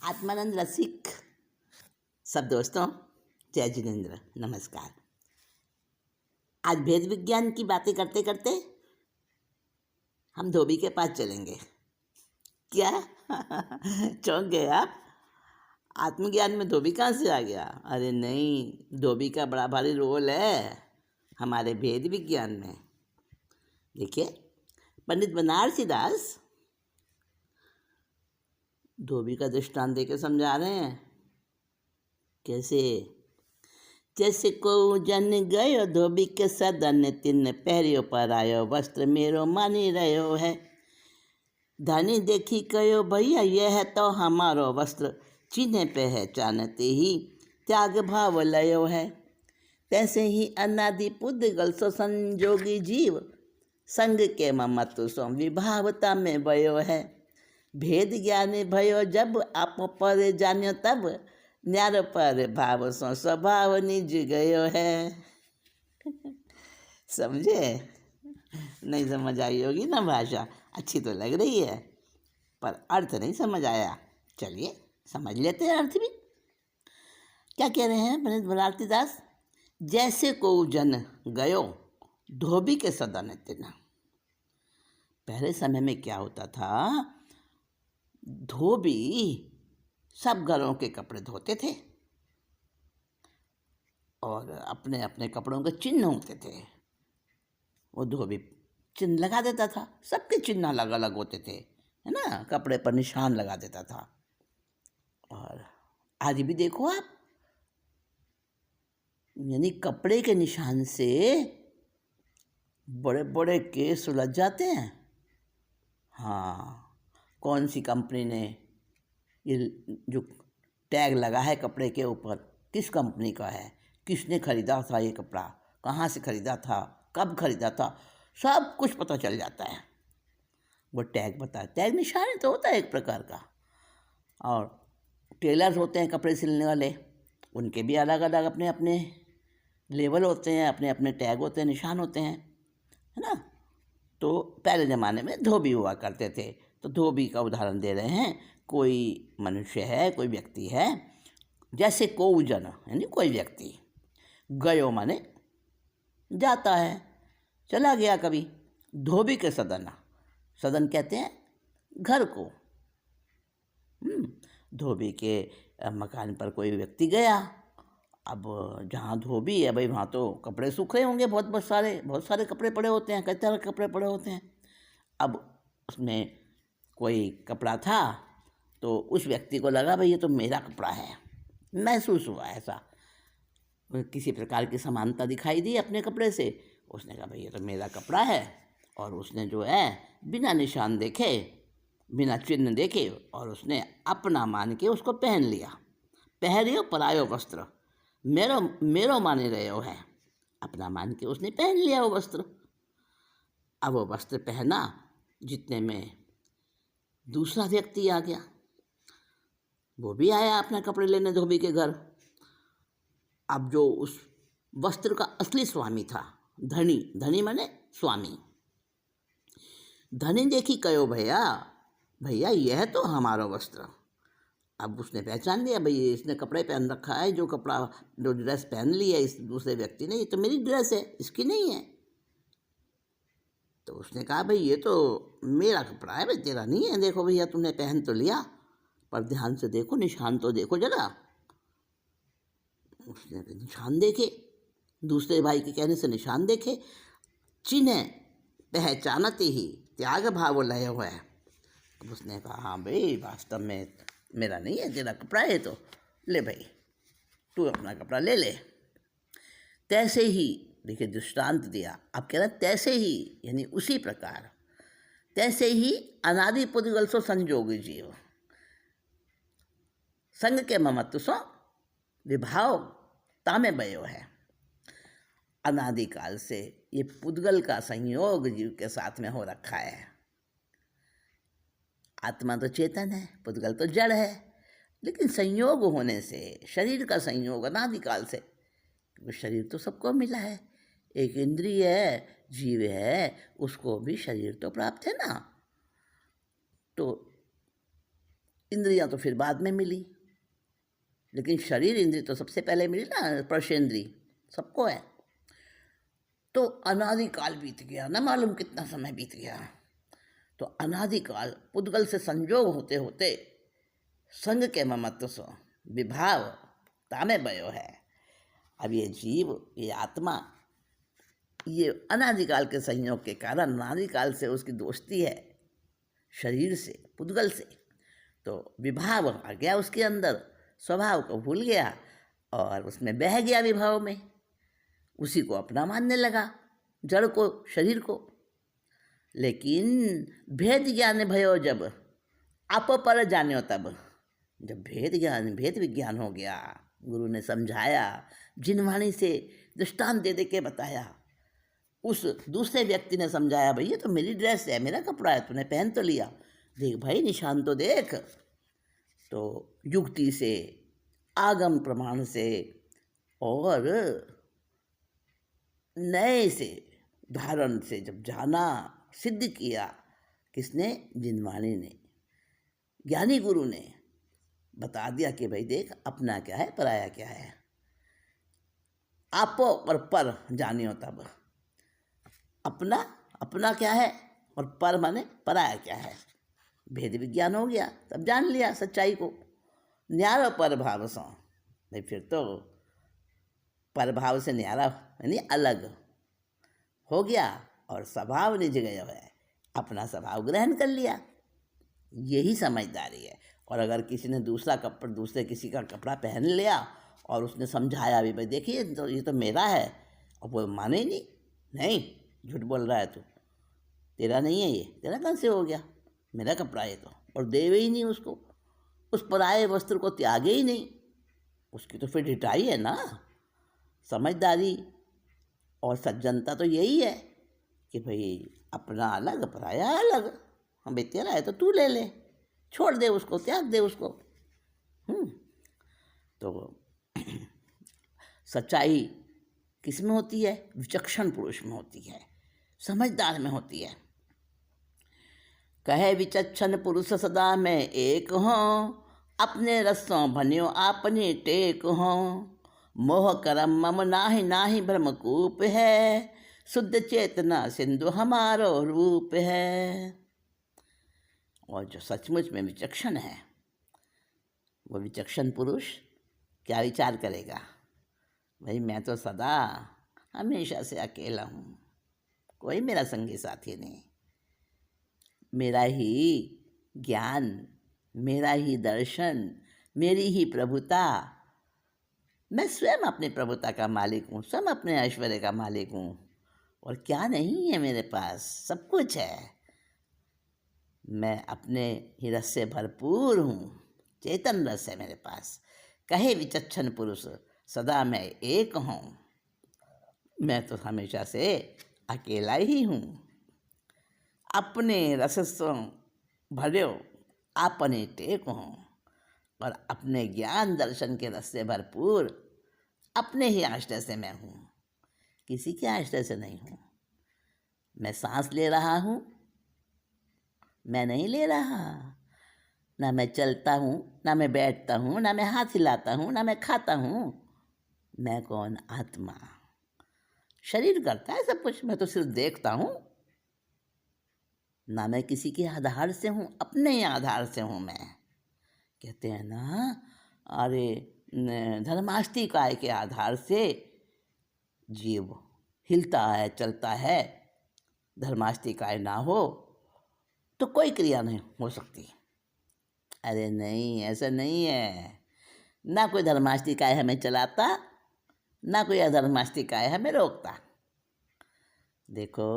आत्मानंद रसिक सब दोस्तों, जय जिनेन्द्र, नमस्कार। आज भेद विज्ञान की बातें करते करते हम धोबी के पास चलेंगे। क्या चौंक गए आप? आत्मज्ञान में धोबी कहाँ से आ गया? अरे नहीं, धोबी का बड़ा भारी रोल है हमारे भेद विज्ञान में। देखिए, पंडित बनारसी दास धोबी का दृष्टांत देकर समझा रहे हैं। कैसे? जैसे को जन गयो धोबी के सदन, तिन पहरियो पर आयो वस्त्र मेरो मानी रहो है। धनी देखी कयो भैया यह तो हमारो वस्त्र, चिन्ह पहचानते ही त्याग भाव लयो है। तैसे ही अनादि पुद्गल सो संजोगी जीव, संग के ममत्व सो विभावता में भयो है। भेद ज्ञान भयो जब आप पर जान्यो तब, न्यार पर भाव सो स्वभाव निज गयो है। समझे? नहीं समझ आई होगी ना भाषा, अच्छी तो लग रही है पर अर्थ नहीं समझ आया। चलिए समझ लेते हैं अर्थ भी। क्या कह रहे हैं पंडित बनारसी दास? जैसे को जन गयो धोबी के सदन तिना। पहले समय में क्या होता था, धोबी सब घरों के कपड़े धोते थे और अपने अपने कपड़ों के चिन्ह होते थे। वो धोबी चिन्ह लगा देता था, सबके चिन्ह अलग अलग होते थे, है ना, कपड़े पर निशान लगा देता था। और आज भी देखो आप, यानी कपड़े के निशान से बड़े बड़े केस सुलझ जाते हैं। हाँ, कौन सी कंपनी ने ये जो टैग लगा है कपड़े के ऊपर, किस कंपनी का है, किसने खरीदा था ये कपड़ा, कहाँ से खरीदा था, कब खरीदा था, सब कुछ पता चल जाता है। वो टैग बता, टैग निशान तो होता है एक प्रकार का। और टेलर्स होते हैं कपड़े सिलने वाले, उनके भी अलग अलग अपने अपने लेवल होते हैं, अपने अपने टैग होते हैं, निशान होते हैं, है ना। तो पहले ज़माने में धोबी हुआ करते थे। तो धोबी का उदाहरण दे रहे हैं। कोई मनुष्य है, कोई व्यक्ति है, जैसे को जन यानी कोई व्यक्ति, गयो माने जाता है, चला गया कभी, धोबी के सदन, सदन कहते हैं घर को। धोबी के मकान पर कोई व्यक्ति गया। अब जहाँ धोबी है भाई, वहाँ तो कपड़े सूख रहे होंगे, बहुत सारे कपड़े पड़े होते हैं, कई तरह के कपड़े पड़े होते हैं। अब उसमें कोई कपड़ा था तो उस व्यक्ति को लगा भाई ये तो मेरा कपड़ा है, महसूस हुआ ऐसा, किसी प्रकार की समानता दिखाई दी अपने कपड़े से। उसने कहा भाई ये तो मेरा कपड़ा है, और उसने जो है बिना निशान देखे, बिना चिन्ह देखे, और उसने अपना मान के उसको पहन लिया। पहरियो परायो वस्त्र, मेरो माने रहे है, अपना मान के उसने पहन लिया वो वस्त्र। अब वो वस्त्र पहना, जितने में दूसरा व्यक्ति आ गया, वो भी आया अपने कपड़े लेने धोबी के घर। अब जो उस वस्त्र का असली स्वामी था, धनी, धनी माने स्वामी, धनी देखी कयो भैया भैया यह तो हमारा वस्त्र। अब उसने पहचान लिया भाई इसने कपड़े पहन रखा है, जो ड्रेस पहन ली है इस दूसरे व्यक्ति ने, ये तो मेरी ड्रेस है, इसकी नहीं है। तो उसने कहा भाई ये तो मेरा कपड़ा है भाई, तेरा नहीं है। देखो भैया तुमने पहन तो लिया, पर ध्यान से देखो, निशान तो देखो जरा। उसने निशान देखे, दूसरे भाई के कहने से निशान देखे, चिन्ह पहचानते ही त्याग भाव लय हुआ है। अब उसने कहा हाँ भाई वास्तव में मेरा नहीं है, तेरा कपड़ा है, तो ले भाई तू अपना कपड़ा ले ले। तैसे ही, देखिए दृष्टांत दिया, अब कह रहा तैसे ही यानी उसी प्रकार, तैसे ही अनादि पुद्गल सो संजोगी जीव, संग के ममत्व सो विभाव तामे भयो है। अनादिकाल से ये पुद्गल का संयोग जीव के साथ में हो रखा है। आत्मा तो चेतन है, पुद्गल तो जड़ है, लेकिन संयोग होने से, शरीर का संयोग अनादिकाल से, शरीर तो सबको मिला है, एक इंद्रिय है, जीव है, उसको भी शरीर तो प्राप्त है ना। तो इंद्रियां तो फिर बाद में मिली, लेकिन शरीर इंद्रिय तो सबसे पहले मिली ना, स्पर्शेंद्रिय सबको है। तो अनादिकाल बीत गया, न मालूम कितना समय बीत गया। तो अनादिकाल पुद्गल से संजोग होते होते संग के ममत्व सो विभाव तामे भयो है। अब ये जीव, ये आत्मा, ये अनादिकाल के संयोग के कारण अनादिकाल से उसकी दोस्ती है शरीर से, पुद्गल से। तो विभाव आ गया उसके अंदर, स्वभाव को भूल गया और उसमें बह गया विभाव में, उसी को अपना मानने लगा, जड़ को, शरीर को। लेकिन भेद ज्ञान भयो जब आप पर जान्यो तब, जब भेद विज्ञान हो गया, गुरु ने समझाया, जिनवाणी से दृष्टांत दे दे के बताया, उस दूसरे व्यक्ति ने समझाया, भाई ये तो मेरी ड्रेस है, मेरा कपड़ा है, तूने पहन तो लिया, देख भाई निशान तो देख। तो युक्ति से, आगम प्रमाण से और नए से धारण से जब जाना, सिद्ध किया, किसने? जिनवाणी ने, ज्ञानी गुरु ने बता दिया कि भाई देख, अपना क्या है, पराया क्या है। आपो पर जानियो तब, अपना क्या है और पर माने पराया क्या है। भेद विज्ञान हो गया, तब जान लिया सच्चाई को। न्यारो पर भाव सो, नहीं फिर तो पर भाव से न्यारा यानी अलग हो गया और स्वभाव निज गया है, अपना स्वभाव ग्रहण कर लिया। यही समझदारी है। और अगर किसी ने दूसरे किसी का कपड़ा पहन लिया और उसने समझाया भी, भाई देखिए तो ये तो मेरा है, और वो माने ही नहीं, झूठ बोल रहा है तू, तेरा नहीं है, ये तेरा कहाँ से हो गया, मेरा कपड़ा है तो, और देवे ही नहीं उसको, उस पराये वस्त्र को त्यागे ही नहीं, उसकी तो फिर ढिठाई है ना। समझदारी और सज्जनता तो यही है कि भाई अपना अलग, पराया अलग। हम भाई तेरा है तो तू ले ले, छोड़ दे उसको, त्याग दे उसको। तो सच्चाई किस में होती है? विचक्षण पुरुष में होती है, समझदार में होती है। कहे विचक्षण पुरुष सदा में एक हों, अपने रसों भन्यो आपने टेक हों। मोह करम मम नाहि नाहि ब्रह्मकूप है, शुद्ध चेतना सिंधु हमारो रूप है। और जो सचमुच में विचक्षण है, वो विचक्षण पुरुष क्या विचार करेगा? भाई मैं तो सदा हमेशा से अकेला हूँ, कोई मेरा संगी साथी नहीं, मेरा ही ज्ञान, मेरा ही दर्शन, मेरी ही प्रभुता, मैं स्वयं अपनी प्रभुता का मालिक हूँ, स्वयं अपने ऐश्वर्य का मालिक हूँ। और क्या नहीं है मेरे पास? सब कुछ है। मैं अपने ही रस से भरपूर हूँ, चेतन रस है मेरे पास। कहे विचक्षण पुरुष सदा मैं एक हूँ, मैं तो हमेशा से अकेला ही हूँ। अपने रस से भर्यो आपने टेक हूँ, और अपने ज्ञान दर्शन के रस से भरपूर अपने ही आश्रय से मैं हूँ, किसी के आश्रय से नहीं हूँ। मैं सांस ले रहा हूँ, मैं नहीं ले रहा, ना मैं चलता हूँ, ना मैं बैठता हूँ, ना मैं हाथ हिलाता हूँ, ना मैं खाता हूँ। मैं कौन? आत्मा। शरीर करता है सब कुछ, मैं तो सिर्फ देखता हूँ। ना मैं किसी के आधार से हूँ, अपने ही आधार से हूँ मैं। कहते हैं ना, अरे धर्मास्तिकाय के आधार से जीव हिलता है, चलता है। धर्मास्तिकाय ना हो तो कोई क्रिया नहीं हो सकती। अरे नहीं, ऐसा नहीं है। ना कोई धर्मास्तिकाय हमें चलाता, ना कोई अधर्मास्तिकाय हमें रोकता। देखो,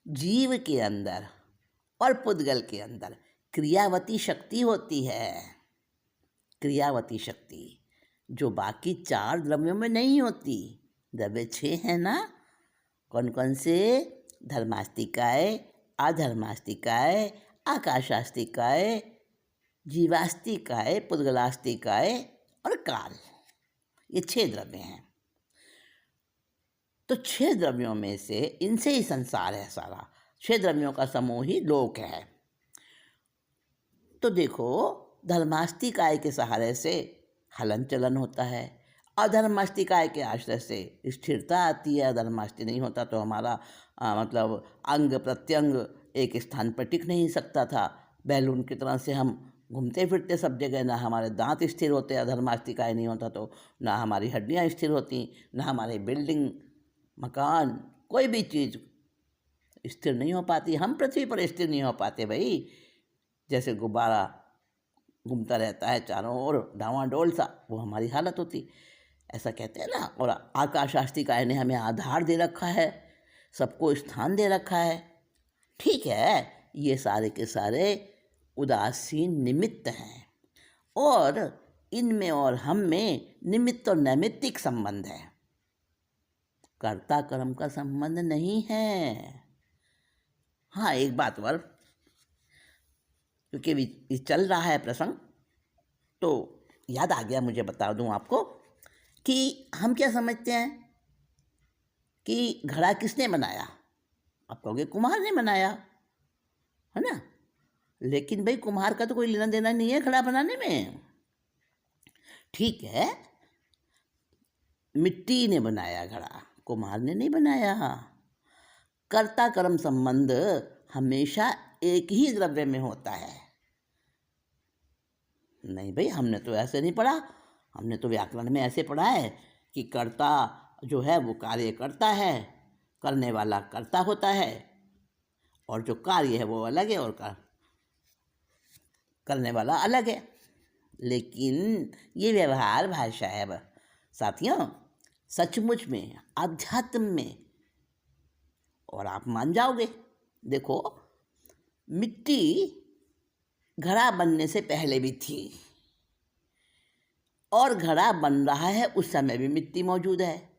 जीव के अंदर और पुद्गल के अंदर क्रियावती शक्ति होती है, क्रियावती शक्ति, जो बाकी 4 द्रव्यों में नहीं होती। द्रव्य 6 हैं ना, कौन कौन से? धर्मास्तिकाय, अधर्मास्तिकाय, आकाशास्तिकाय, जीवास्तिकाय, पुद्गलास्तिकाय और काल। ये 6 द्रव्य हैं। तो 6 द्रव्यों में से इनसे ही संसार है सारा। 6 द्रव्यों का समूह ही लोक है। तो देखो, धर्मास्तिकाय के सहारे से हलन चलन होता है, अधर्मास्तिकाय के आश्रय से स्थिरता आती है। अधर्मास्ति नहीं होता तो हमारा मतलब अंग प्रत्यंग एक स्थान पर टिक नहीं सकता था। बैलून की तरह से हम घूमते फिरते सब जगह, ना हमारे दांत स्थिर होते। अधर्मास्तिकाय नहीं होता तो ना हमारी हड्डियां स्थिर होती, ना हमारी बिल्डिंग मकान कोई भी चीज़ स्थिर नहीं हो पाती। हम पृथ्वी पर स्थिर नहीं हो पाते भाई। जैसे गुब्बारा घूमता रहता है चारों ओर डावाडोल सा, वो हमारी हालत होती, ऐसा कहते हैं ना। और आकाशास्तिकाय ने हमें आधार दे रखा है, सबको स्थान दे रखा है। ठीक है, ये सारे के सारे उदासीन निमित्त हैं, और इनमें और हम में निमित्त और नैमित्तिक संबंध है, कर्ता कर्म का संबंध नहीं है। हाँ, एक बात और, क्योंकि ये चल रहा है प्रसंग तो याद आ गया, मुझे बता दूं आपको कि हम क्या समझते हैं कि घड़ा किसने बनाया। आप कहोगे कुम्हार ने बनाया, है ना। लेकिन भाई कुम्हार का तो कोई लेना देना नहीं है घड़ा बनाने में। ठीक है, मिट्टी ने बनाया घड़ा, कुम्हार ने नहीं बनाया। कर्ता कर्म संबंध हमेशा एक ही द्रव्य में होता है। नहीं भाई, हमने तो ऐसे नहीं पढ़ा। हमने तो व्याकरण में ऐसे पढ़ा है कि कर्ता जो है वो कार्य करता है, करने वाला कर्ता होता है, और जो कार्य है वो अलग है और करने वाला अलग है। लेकिन ये व्यवहार भाषा है साथियों, सचमुच में अध्यात्म में, और आप मान जाओगे। देखो, मिट्टी घड़ा बनने से पहले भी थी, और घड़ा बन रहा है उस समय भी मिट्टी मौजूद है।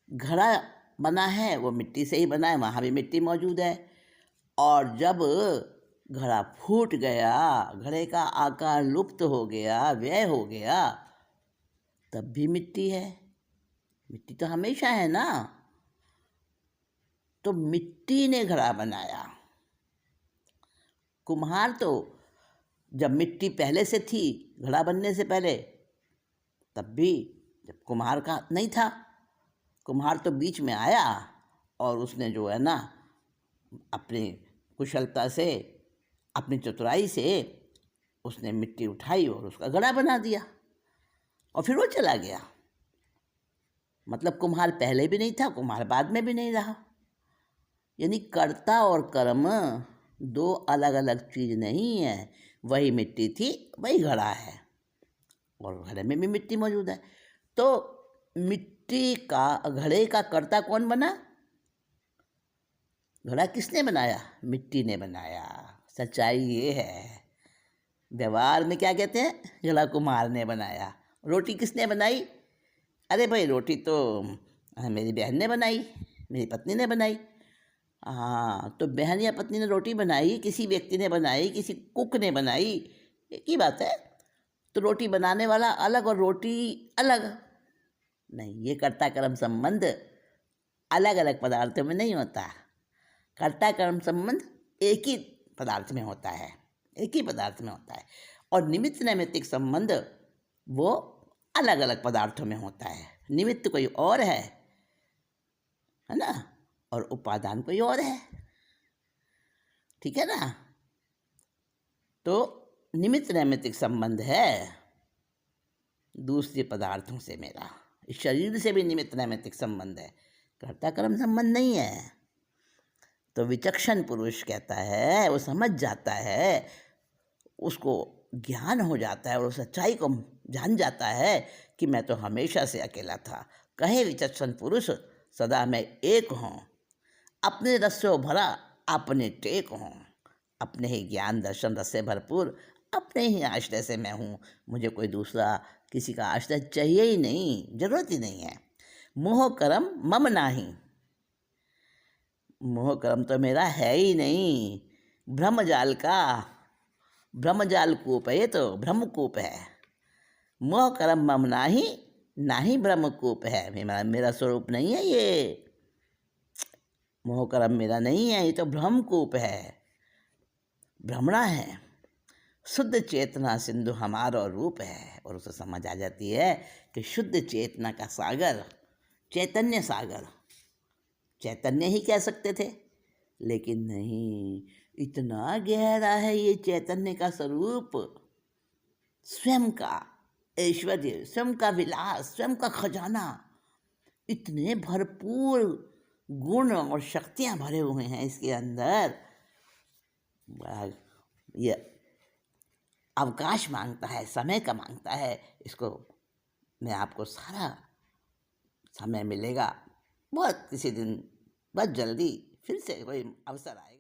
घड़ा बना है वो मिट्टी से ही बना है, वहाँ भी मिट्टी मौजूद है। और जब घड़ा फूट गया, घड़े का आकार लुप्त हो गया, व्यय हो गया, तब भी मिट्टी है। मिट्टी तो हमेशा है ना। तो मिट्टी ने घड़ा बनाया। कुम्हार तो जब मिट्टी पहले से थी, घड़ा बनने से पहले, तब भी जब कुम्हार का नहीं था, कुम्हार तो बीच में आया और उसने जो है ना अपनी कुशलता से, अपनी चतुराई से उसने मिट्टी उठाई और उसका घड़ा बना दिया, और फिर वो चला गया। मतलब कुम्हार पहले भी नहीं था, कुम्हार बाद में भी नहीं रहा। यानी कर्ता और कर्म दो अलग अलग चीज़ नहीं है। वही मिट्टी थी, वही घड़ा है, और घड़े में भी मिट्टी मौजूद है। तो मिट्टी का, घड़े का कर्ता कौन बना? घड़ा किसने बनाया? मिट्टी ने बनाया। सच्चाई ये है। व्यवहार में क्या कहते हैं? घड़ा कुम्हार ने बनाया। रोटी किसने बनाई? अरे भाई, रोटी तो मेरी बहन ने बनाई, मेरी पत्नी ने बनाई। हाँ, तो बहन या पत्नी ने रोटी बनाई, किसी व्यक्ति ने बनाई, किसी कुक ने बनाई, एक ही बात है। तो रोटी बनाने वाला अलग और रोटी अलग नहीं। ये कर्ता कर्म संबंध अलग अलग पदार्थों में नहीं होता। कर्ता कर्म संबंध एक ही पदार्थ में होता है, एक ही पदार्थ में होता है। और निमित्त नैमित्तिक संबंध वो अलग अलग पदार्थों में होता है। निमित्त कोई और है ना, और उपादान कोई और है। ठीक है ना। तो निमित्त नैमित्तिक संबंध है दूसरे पदार्थों से मेरा। इस शरीर से भी निमित्त नैमित्तिक संबंध है, कर्ता कर्म संबंध नहीं है। तो विचक्षण पुरुष कहता है, वो समझ जाता है, उसको ज्ञान हो जाता है और वो सच्चाई को जान जाता है कि मैं तो हमेशा से अकेला था। कहे विचक्षण पुरुष सदा मैं एक हूँ, अपने रस से भरा अपने टेक हूँ, अपने ही ज्ञान दर्शन रस से भरपूर अपने ही आश्रय से मैं हूँ। मुझे कोई दूसरा किसी का आश्रय चाहिए ही नहीं, जरूरत ही नहीं है। मोह कर्म मम नाही, मोह कर्म तो मेरा है ही नहीं। ब्रह्म जाल का, ब्रह्म जाल कूप है, ये तो ब्रह्म कूप है। मोह कर्म मम नाही, नाही ब्रह्म कूप है। मेरा स्वरूप नहीं है ये, मोह कर्म मेरा नहीं है, ये तो ब्रह्म कूप है, भ्रमणा है। शुद्ध चेतना सिंधु हमारा रूप है। और उसे समझ आ जाती है कि शुद्ध चेतना का सागर, चैतन्य सागर, चैतन्य ही कह सकते थे, लेकिन नहीं, इतना गहरा है ये चैतन्य का स्वरूप, स्वयं का ऐश्वर्य, स्वयं का विलास, स्वयं का खजाना, इतने भरपूर गुण और शक्तियाँ भरे हुए हैं इसके अंदर। ये अवकाश मांगता है, समय का मांगता है। इसको मैं आपको सारा समय मिलेगा, बहुत किसी दिन, बहुत जल्दी फिर से कोई अवसर आएगा।